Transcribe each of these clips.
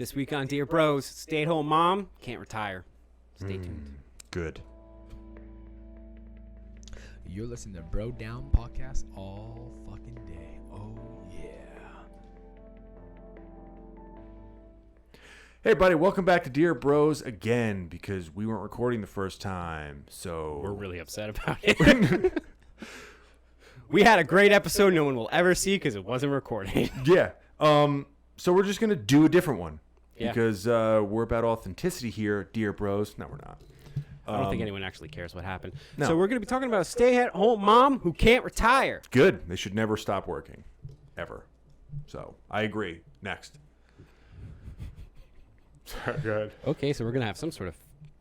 This week on Dear Bros, stay-at-home mom can't retire. Stay tuned. Good. You're listening to Bro Down Podcast all fucking day. Oh, yeah. Hey, everybody, welcome back to Dear Bros again because we weren't recording the first time. So We're really upset about it. We had a great episode no one will ever see because it wasn't recorded. yeah. So we're just gonna do a different one Yeah. because we're about authenticity here, Dear Bros. No, we're not. I don't think anyone actually cares what happened. No. So we're going to be talking about a stay-at-home mom who can't retire. Good. They should never stop working, ever. So I agree. Next. Good. Okay, so we're going to have some sort of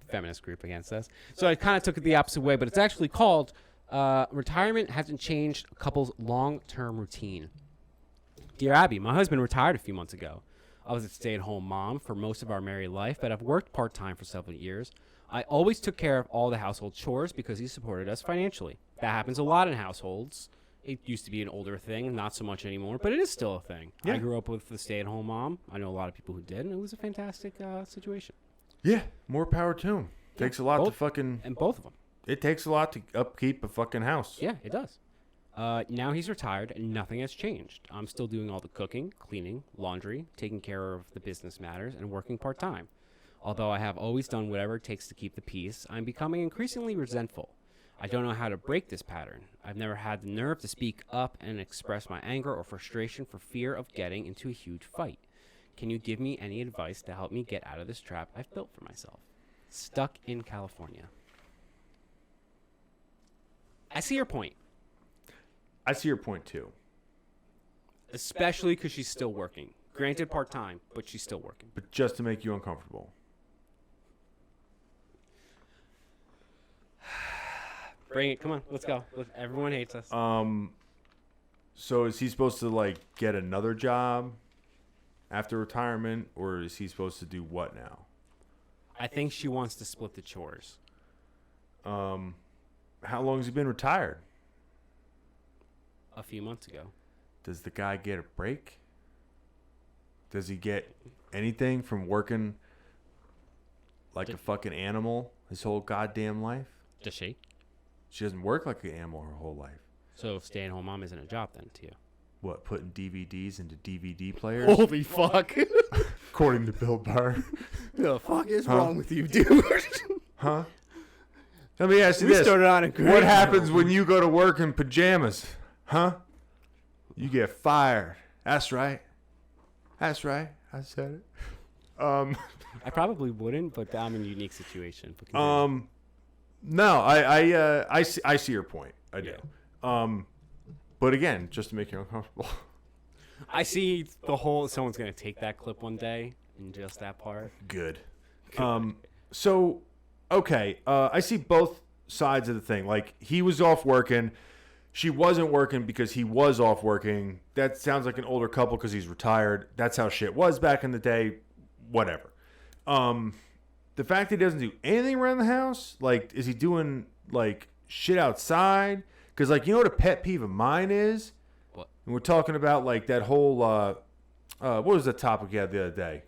feminist group against us. So I kind of took it the opposite way, but it's actually called Retirement Hasn't Changed a Couple's Long-Term Routine. Dear Abby, my husband retired a few months ago. I was a stay-at-home mom for most of our married life, but I've worked part-time for several years. I always took care of all the household chores because he supported us financially. That happens a lot in households. It used to be an older thing, not so much anymore, but it is still a thing. Yeah. I grew up with a stay-at-home mom. I know a lot of people who did, and it was a fantastic situation. Yeah. More power to him. Takes a lot to both- fucking. And both of them. It takes a lot to upkeep a fucking house. Yeah, it does. Now he's retired and nothing has changed. I'm still doing all the cooking, cleaning, laundry, taking care of the business matters, and working part-time. Although I have always done whatever it takes to keep the peace, I'm becoming increasingly resentful. I don't know how to break this pattern. I've never had the nerve to speak up and express my anger or frustration for fear of getting into a huge fight. Can you give me any advice to help me get out of this trap I've built for myself? Stuck in California. I see your point. I see your point too. Especially because she's still working. Granted part-time, but she's still working. But just to make you uncomfortable. Bring it. Come on. Let's go. Everyone hates us. So is he supposed to like get another job after retirement, or is he supposed to do what now? I think she wants to split the chores. How long has he been retired? A few months ago. Does the guy get a break? Does he get anything from working like a fucking animal his whole goddamn life? Does she? She doesn't work like an animal her whole life. So stay-at-home mom isn't a job then to you. What, putting DVDs into DVD players? Holy fuck. According to Bill Burr. The fuck is wrong with you, dude? Huh? Let me ask you We this. started on a great What happens note. when you go to work in pajamas? Huh? You get fired. That's right. That's right. I said it. I probably wouldn't, but I'm in a unique situation. But continue. No, I see your point. I do. Yeah. But again, just to make you uncomfortable. I see the whole someone's going to take that clip one day and just that part. Good. So, okay. I see both sides of the thing. Like, he was off working. She wasn't working because he was off working. That sounds like an older couple because he's retired. That's how shit was back in the day. Whatever. The fact that he doesn't do anything around the house, like, is he doing, like, shit outside? Because, like, you know what a pet peeve of mine is? What? And we're talking about, like, that whole, what was the topic you had the other day?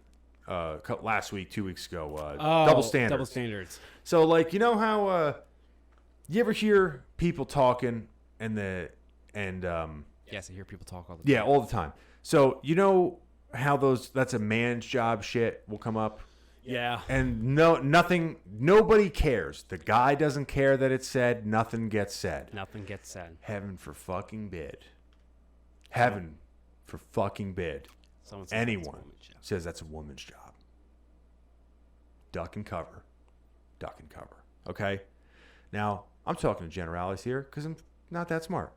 Last week, 2 weeks ago. Double standards. Double standards. So, like, you know how you ever hear people talking Yes, I hear people talk all the time. yeah, all the time. So, you know how that's a man's job shit will come up? Yeah. And nobody cares. The guy doesn't care that it's said. Nothing gets said. Nothing gets said. Heaven for fucking bid. Heaven for fucking bid. Someone says Anyone it's a woman's job. says that's a woman's job. Duck and cover. Duck and cover. Okay? Now, I'm talking in generalities here because I'm not that smart.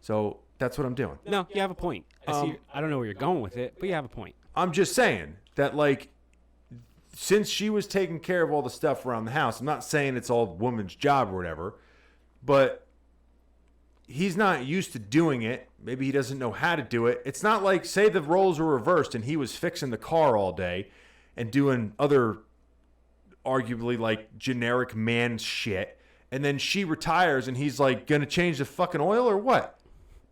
So that's what I'm doing. No, you have a point. I don't know where you're going with it, but you have a point. I'm just saying that, like, since she was taking care of all the stuff around the house, I'm not saying it's all woman's job or whatever, but he's not used to doing it. Maybe he doesn't know how to do it. It's not like, say the roles were reversed and he was fixing the car all day and doing other arguably like generic man shit, and then she retires and he's like gonna change the fucking oil or what?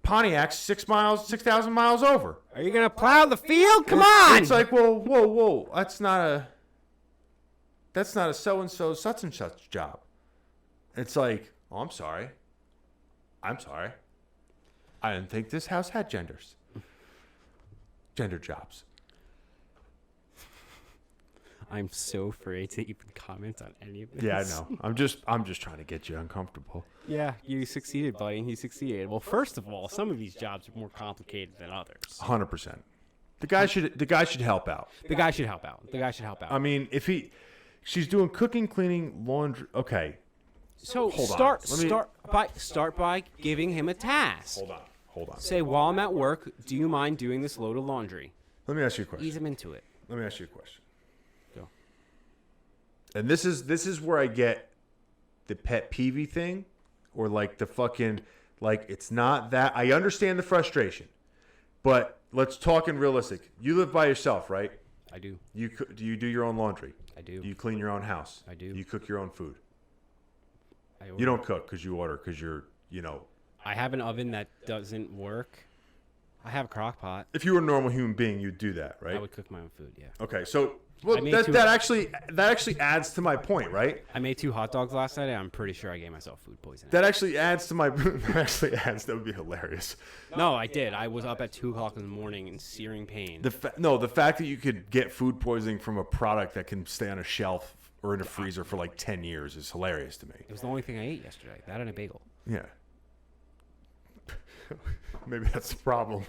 Pontiac's 6,000 miles over. Are you gonna plow the field? Come on! It's like, well, whoa. That's not a so-and-so such and such job. It's like, oh, I'm sorry. I didn't think this house had gender jobs. I'm so afraid to even comment on any of this. Yeah, I know. I'm just trying to get you uncomfortable. Yeah, you succeeded, buddy. You succeeded. Well, first of all, some of these jobs are more complicated than others. 100%. The guy should help out. The guy should help out. I mean, she's doing cooking, cleaning, laundry. Okay. So Hold on. start by giving him a task. Hold on. Say, while I'm at work, do you mind doing this load of laundry? Let me ask you a question. Ease him into it. Let me ask you a question. Go. And this is where I get the pet peeve thing, or like the fucking, like, it's not that. I understand the frustration, but let's talk in realistic. You live by yourself, right? I do. Do you do your own laundry? I do. Do you clean your own house? I do. Do you cook your own food? I You don't cook because you order because you're, I have an oven that doesn't work. I have a crock pot. if you were a normal human being, you'd do that, right? I would cook my own food, yeah. Okay, so I made that actually adds to my point, right? I made 2 hot dogs last night, and I'm pretty sure I gave myself food poisoning. That actually adds to my. That would be hilarious. No, I did. I was up at 2 o'clock in the morning in searing pain. The fact that you could get food poisoning from a product that can stay on a shelf or in a freezer for like 10 years is hilarious to me. It was the only thing I ate yesterday. That and a bagel. Yeah. Maybe that's the problem.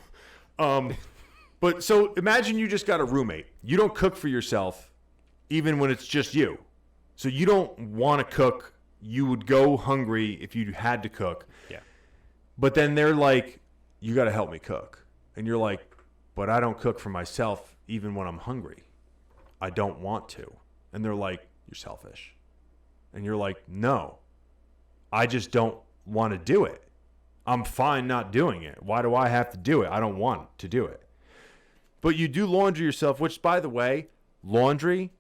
But so imagine you just got a roommate. You don't cook for yourself, even when it's just you. So you don't want to cook. You would go hungry if you had to cook. Yeah. But then they're like, you got to help me cook. And you're like, but I don't cook for myself even when I'm hungry. I don't want to. And they're like, you're selfish. And you're like, no, I just don't want to do it. I'm fine not doing it. Why do I have to do it? I don't want to do it. But you do laundry yourself, which, by the way, laundry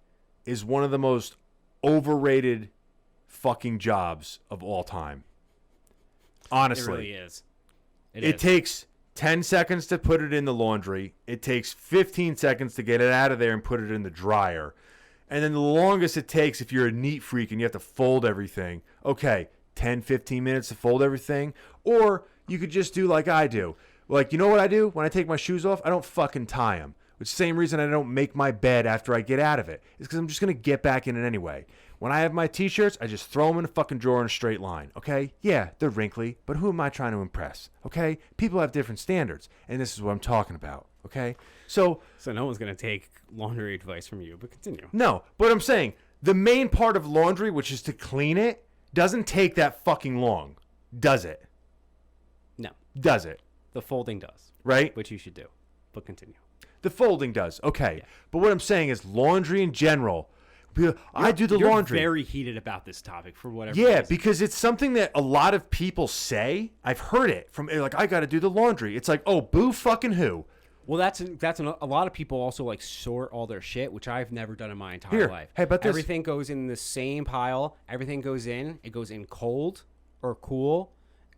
is one of the most overrated fucking jobs of all time. Honestly. It really is. It takes 10 seconds to put it in the laundry. It takes 15 seconds to get it out of there and put it in the dryer. And then the longest it takes if you're a neat freak and you have to fold everything. Okay, 10, 15 minutes to fold everything. Or you could just do like I do. Like, you know what I do? When I take my shoes off, I don't fucking tie them. It's the same reason I don't make my bed after I get out of it. It's because I'm just going to get back in it anyway. When I have my t-shirts, I just throw them in a fucking drawer in a straight line, okay? Yeah, they're wrinkly, but who am I trying to impress, okay? People have different standards, and this is what I'm talking about, okay? So no one's going to take laundry advice from you, but continue. no, but I'm saying the main part of laundry, which is to clean it, doesn't take that fucking long, does it? No. Does it? The folding does. Right? Which you should do. But continue. The folding does, okay. Yeah. But what I'm saying is laundry in general. I do the You're laundry. very heated about this topic for whatever Yeah, reason. because it's something that a lot of people say. I've heard it from like, I got to do the laundry. It's like, oh, boo fucking who? Well, a lot of people also like sort all their shit, which I've never done in my entire Here, life. hey, but this- everything goes in the same pile. Everything goes in. It goes in cold or cool.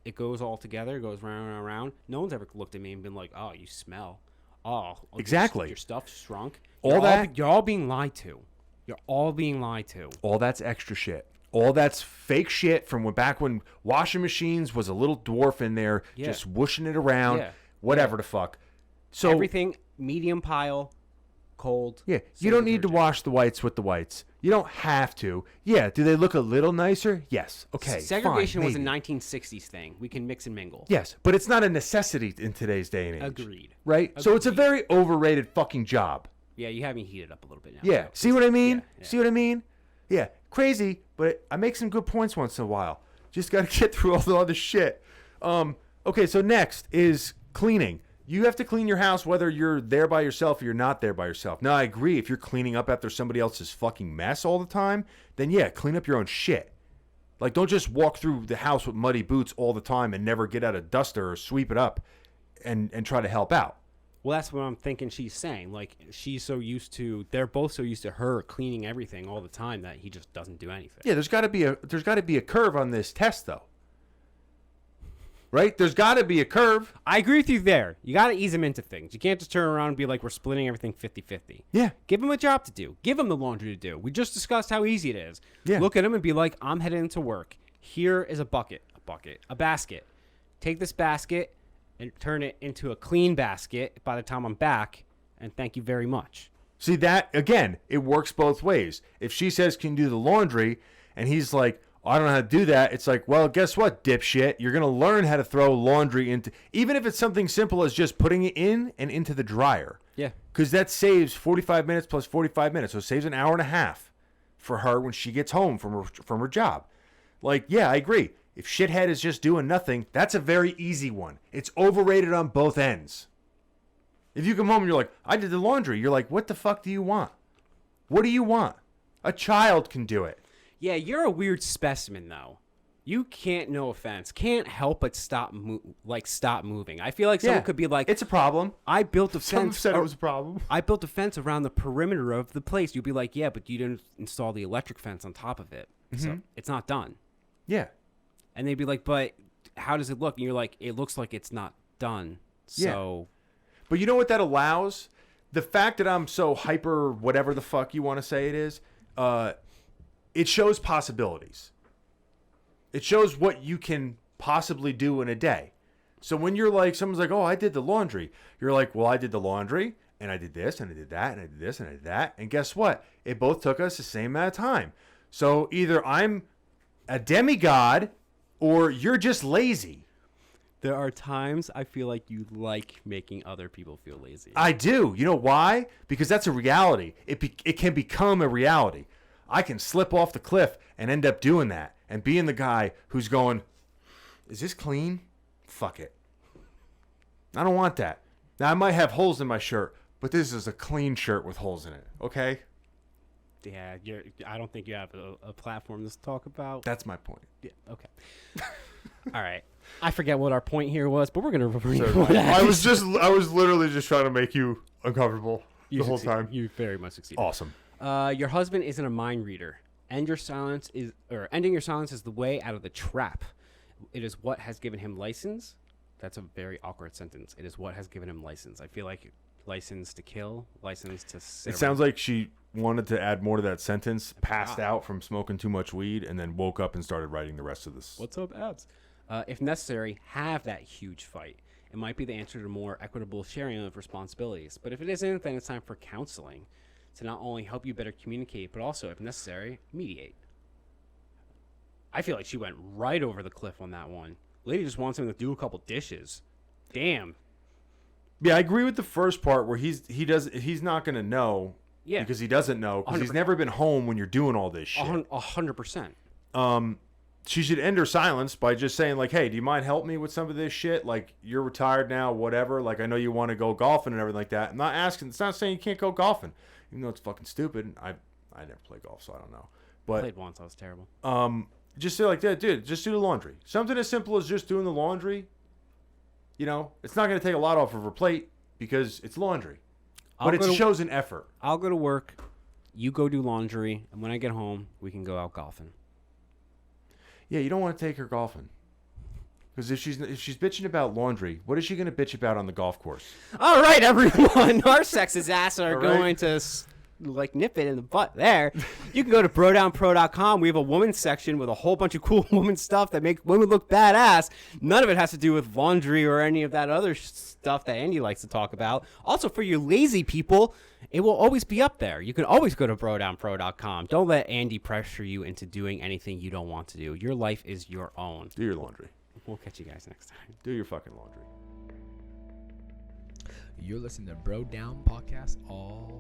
It goes all together. It goes round and around. No one's ever looked at me and been like, "Oh, you smell. Oh, Exactly. Your stuff's shrunk." All that- you're all being lied to. You're all being lied to. All that's extra shit. All that's fake shit from back when washing machines was a little dwarf in there, Yeah. just whooshing it around, Yeah. whatever the fuck. So Everything medium pile, cold. yeah, you same don't need to detergent. wash the whites with the whites. You don't have to. Yeah, do they look a little nicer? Yes. Okay. Segregation fine, was a maybe. 1960s thing. We can mix and mingle. Yes, but it's not a necessity in today's day and age. Agreed. Right? So it's a very overrated fucking job. Yeah, you have me heated up a little bit now. Yeah. See what I mean? Yeah. See what I mean? Yeah. Crazy, but I make some good points once in a while. Just got to get through all the other shit. Okay, so next is cleaning. You have to clean your house whether you're there by yourself or you're not there by yourself. Now, I agree. If you're cleaning up after somebody else's fucking mess all the time, then yeah, clean up your own shit. Like, don't just walk through the house with muddy boots all the time and never get out a duster or sweep it up and try to help out. Well, that's what I'm thinking she's saying. Like, they're both so used to her cleaning everything all the time that he just doesn't do anything. Yeah, there's got to be a curve on this test, though. right? There's got to be a curve. I agree with you there. You got to ease them into things. You can't just turn around and be like, we're splitting everything 50-50. Yeah. Give them a job to do. Give them the laundry to do. We just discussed how easy it is. Yeah. Look at them and be like, I'm headed into work. Here is a basket. Take this basket and turn it into a clean basket by the time I'm back, and thank you very much. See, that, again, it works both ways. If she says, can you do the laundry? And he's like, oh, I don't know how to do that. It's like, well, guess what, dipshit? You're going to learn how to throw laundry into, even if it's something simple as just putting it in and into the dryer. Yeah. Because that saves 45 minutes plus 45 minutes. So it saves an hour and a half for her when she gets home from her job. Like, yeah, I agree. If shithead is just doing nothing, that's a very easy one. It's overrated on both ends. If you come home and you're like, I did the laundry, you're like, what the fuck do you want? What do you want? A child can do it. Yeah, you're a weird specimen, though. You can't, no offense, can't help but stop moving. I feel like someone could be like, it's a problem. I built a Someone fence. said it was a problem. I built a fence around the perimeter of the place. You'd be like, yeah, but you didn't install the electric fence on top of it. So it's not done. Yeah. And they'd be like, but how does it look? And you're like, it looks like it's not done. So, But you know what that allows? The fact that I'm so hyper, whatever the fuck you want to say it is, it shows possibilities. It shows what you can possibly do in a day. So when you're like, someone's like, oh, I did the laundry. You're like, well, I did the laundry, and I did this, and I did that, and I did this, and I did that. And guess what? It both took us the same amount of time. So either I'm a demigod or you're just lazy. there are times I feel like you like making other people feel lazy. I do. You know why? Because that's a reality. It can become a reality. I can slip off the cliff and end up doing that and being the guy who's going, is this clean? Fuck it. I don't want that. Now, I might have holes in my shirt, but this is a clean shirt with holes in it, okay? Yeah, I don't think you have a platform to talk about. That's my point. Yeah, okay. All right. I forget what our point here was, but we're going to I was literally just trying to make you uncomfortable the whole time. You very much succeeded. Awesome. Your husband isn't a mind reader. Ending your silence is the way out of the trap. It is what has given him license. That's a very awkward sentence. It is what has given him license. I feel like license to kill, license to sit It sounds like she wanted to add more to that sentence, passed out from smoking too much weed, and then woke up and started writing the rest of this. What's up, abs? If necessary, have that huge fight. It might be the answer to more equitable sharing of responsibilities. But if it isn't, then it's time for counseling to not only help you better communicate, but also, if necessary, mediate. I feel like she went right over the cliff on that one. Lady just wants him to do a couple dishes. Damn. Yeah, I agree with the first part where he's not going to know because he doesn't know because he's never been home when you're doing all this shit. 100%. She should end her silence by just saying like, hey, do you mind helping me with some of this shit? Like, you're retired now, whatever. Like, I know you want to go golfing and everything like that. I'm not asking. It's not saying you can't go golfing. Even though it's fucking stupid. I never play golf, so I don't know. But Played once. I was terrible. just say like that, dude, just do the laundry. Something as simple as just doing the laundry. You know, it's not going to take a lot off of her plate because it's laundry. But it shows an effort. I'll go to work. You go do laundry. And when I get home, we can go out golfing. Yeah, you don't want to take her golfing. Because if she's bitching about laundry, what is she going to bitch about on the golf course? All right, everyone. Our sexist asses are All right. going to nip it in the butt there. You can go to brodownpro.com. We have a women's section with a whole bunch of cool women's stuff that make women look badass. None of it has to do with laundry or any of that other stuff that Andy likes to talk about. Also, for you lazy people, it will always be up there. You can always go to brodownpro.com. Don't let Andy pressure you into doing anything you don't want to do. Your life is your own. Do your laundry. We'll catch you guys next time. Do your fucking laundry. You're listening to Bro Down Podcast all